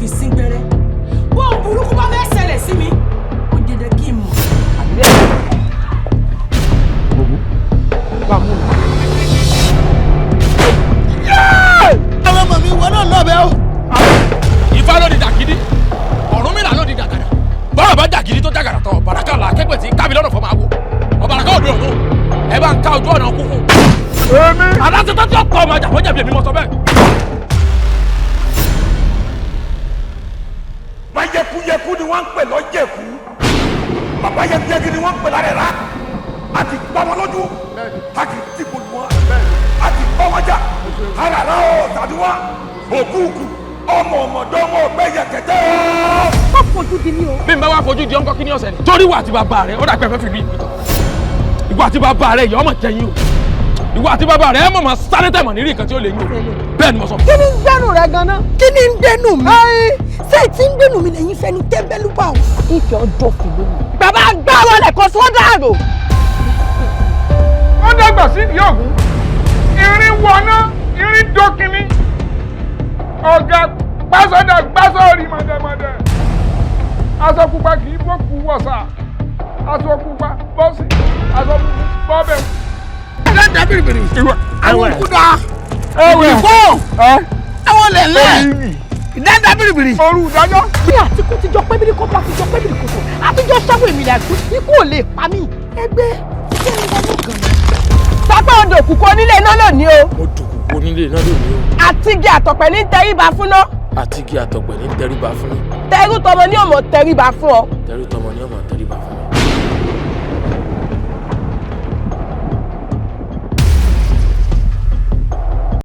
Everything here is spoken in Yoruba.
fi sín gbẹ́rẹ́ bó burúkú bá fẹ́ ṣẹlẹ̀ sí mi ó dédé kí n mọ̀. gbogbo bá mú un. àwọn ọmọ mi wọ náà lọ́bẹ̀ o. Ifá ló di dàgídí Ọ̀rúnmìlà ló di dàgàdà bọ́rọ̀ bá dàgídí tó dàgàdà tán ọ̀bàràkà là kẹ́gbẹ́ tí kábí lọ́nà fọmọ àwọ̀ ọ̀bàràkà òde ọ̀tún ẹ bá ń ká ojú ọ̀nà kúkú. èmi. aláṣẹ tó ti ọkọ ọmọ àjàfọ́ jẹ̀bi èmi mọ sọ bẹ́ẹ̀. májẹkújẹkú ni wọ́n ń pè lọ́jẹ̀kú bàbá yẹkuyẹkú ni wọ́n ń pè lárẹ̀rá a ti gbá wọn lójú a kì í dìbò lù wọn a ti gbá wọn jà àràrà ọ̀ tàbí wọn òkúùkù ọmọ ọmọdé ọmọ ọgbẹ́ yẹkẹtẹ. má fojú di mí o. bí n bá wá fojú di ọkọ kí ni ọ̀sẹ̀ ni. torí ìwà àti bàbá rẹ ó dàgbẹ́ fẹ́ fi mí ìpìtàn ìwà àti bàbá rẹ yọ ọmọ jẹyìn o ìwà àti bàbá rẹ ẹ mọ̀ máa sáré tẹ̀mọ̀ nírí nǹkan tí ó lè yín o bẹ́ẹ̀ ni mo sọ. kí ni ń gbẹ́nu rẹ gan-an. kí ni ń gbẹ́nu mi. ṣé tí ń gbẹ́nu mi lẹ́yìn fẹ́nu tẹ́ńbẹ́lú bá o. ìfẹ́ ọjọ́ fún mi. bàbá gbá wọlé kó sódà rò. wọ́n dàgbà sí ìdí ògún irin wọná irin dókínní ọ̀gá pásọdà gbásọ̀rì mọ̀dẹ̀mọ̀dẹ̀ aṣọ pupa kì í bókù wọ̀sà aṣọ pupa bọ́sì aṣọ pupa bọ́bẹ̀. dáadáa bìrìbìrì. àwọn kúdà. ẹwẹ ìfọ́. àwọn lẹ̀lẹ́. dáadáa bìrìbìrì. ooru ìdájọ́. bí àtìkú ti jọ pébìrì kó bá ti jọ pébìrì kòtò àtijọ́ sáwọ́ èmi là kú ikú ò lè pa mí. ẹgbẹ́ kí ni wọn ló kàn mí. sábà odò òkùnkùn onílé iná lónìí o. mo dùnkù onílé náà lónìí o. àtìgì àtọ̀pẹ̀ ní tẹríba fún ná. àtìgì àtọ̀gbẹ̀ ní tẹríba fún mi. tẹrú tọmọ ní ọmọ tẹríba fún ọ. tẹrú tọmọ ní ọmọ tẹríba